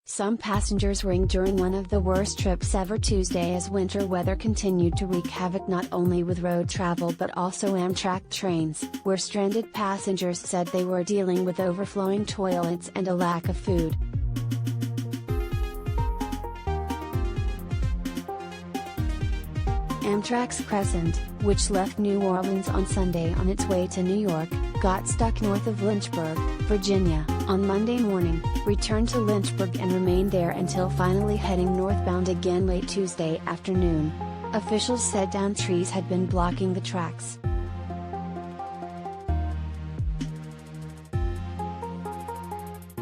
Some passengers were during one of the worst trips ever Tuesday as winter weather continued to wreak havoc not only with road travel but also Amtrak trains, where stranded passengers said they were dealing with overflowing toilets and a lack of food. Amtrak's Crescent, which left New Orleans on Sunday on its way to New York, got stuck north of Lynchburg, Virginia, on Monday morning, returned to Lynchburg and remained there until finally heading northbound again late Tuesday afternoon. Officials said down trees had been blocking the tracks.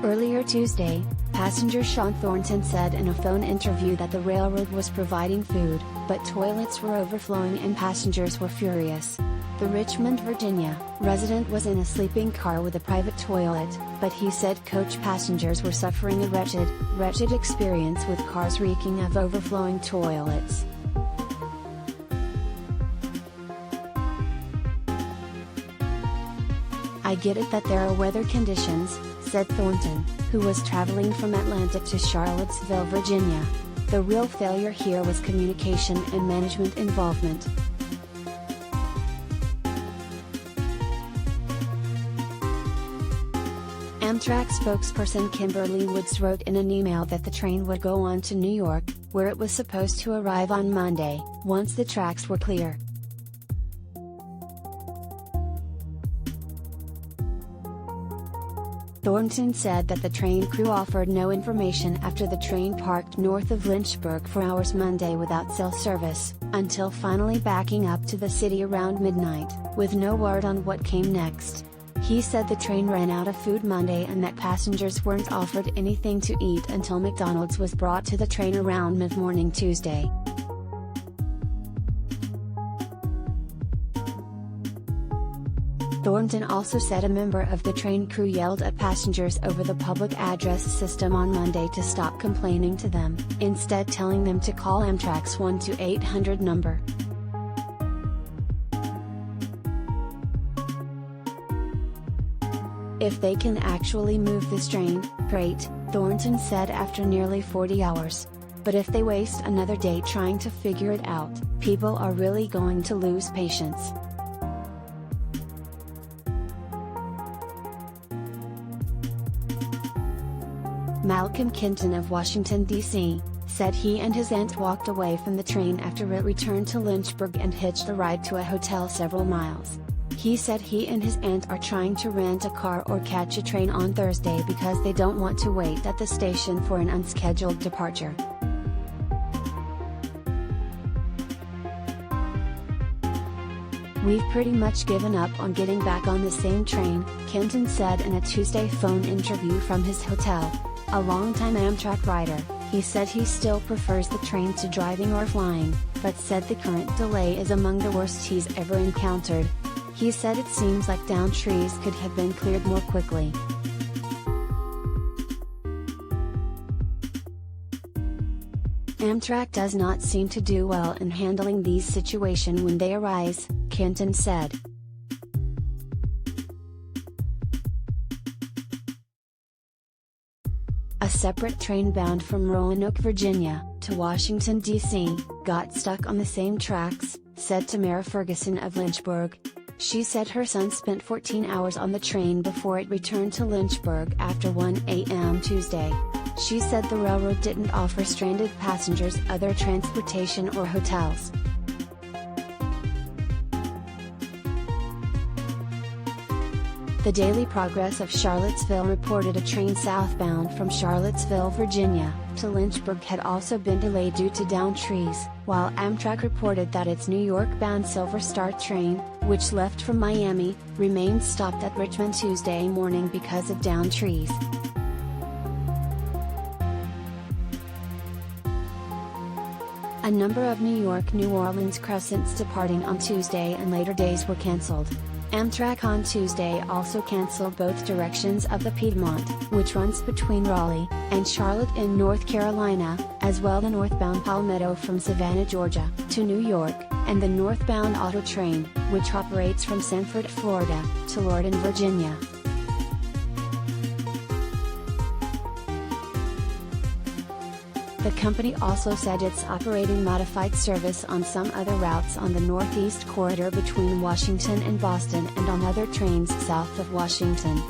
Earlier Tuesday, passenger Sean Thornton said in a phone interview that the railroad was providing food, but toilets were overflowing and passengers were furious. The Richmond, Virginia, resident was in a sleeping car with a private toilet, but he said coach passengers were suffering a wretched experience with cars reeking of overflowing toilets. "I get it that there are weather conditions," said Thornton, who was traveling from Atlanta to Charlottesville, Virginia. "The real failure here was communication and management involvement." Amtrak spokesperson Kimberly Woods wrote in an email that the train would go on to New York, where it was supposed to arrive on Monday, once the tracks were clear. Thornton said that the train crew offered no information after the train parked north of Lynchburg for hours Monday without cell service, until finally backing up to the city around midnight, with no word on what came next. He said the train ran out of food Monday and that passengers weren't offered anything to eat until McDonald's was brought to the train around mid-morning Tuesday. Thornton also said a member of the train crew yelled at passengers over the public address system on Monday to stop complaining to them, instead telling them to call Amtrak's 1-800 number. "If they can actually move this train, great," Thornton said after nearly 40 hours. "But if they waste another day trying to figure it out, people are really going to lose patience." Malcolm Kenton of Washington, D.C., said he and his aunt walked away from the train after it returned to Lynchburg and hitched a ride to a hotel several miles. He said he and his aunt are trying to rent a car or catch a train on Thursday because they don't want to wait at the station for an unscheduled departure. "We've pretty much given up on getting back on the same train," Kenton said in a Tuesday phone interview from his hotel. A longtime Amtrak rider, he said he still prefers the train to driving or flying, but said the current delay is among the worst he's ever encountered. He said it seems like downed trees could have been cleared more quickly. "Amtrak does not seem to do well in handling these situations when they arise," Kenton said. A separate train bound from Roanoke, Virginia, to Washington, D.C., got stuck on the same tracks, said Tamara Ferguson of Lynchburg. She said her son spent 14 hours on the train before it returned to Lynchburg after 1 a.m. Tuesday. She said the railroad didn't offer stranded passengers other transportation or hotels. The Daily Progress of Charlottesville reported a train southbound from Charlottesville, Virginia, to Lynchburg had also been delayed due to downed trees, while Amtrak reported that its New York-bound Silver Star train, which left from Miami, remained stopped at Richmond Tuesday morning because of downed trees. A number of New York-New Orleans Crescents departing on Tuesday and later days were canceled. Amtrak on Tuesday also canceled both directions of the Piedmont, which runs between Raleigh and Charlotte in North Carolina, as well the northbound Palmetto from Savannah, Georgia, to New York, and the northbound Auto Train, which operates from Sanford, Florida, to Lorton, Virginia. The company also said it's operating modified service on some other routes on the Northeast Corridor between Washington and Boston and on other trains south of Washington.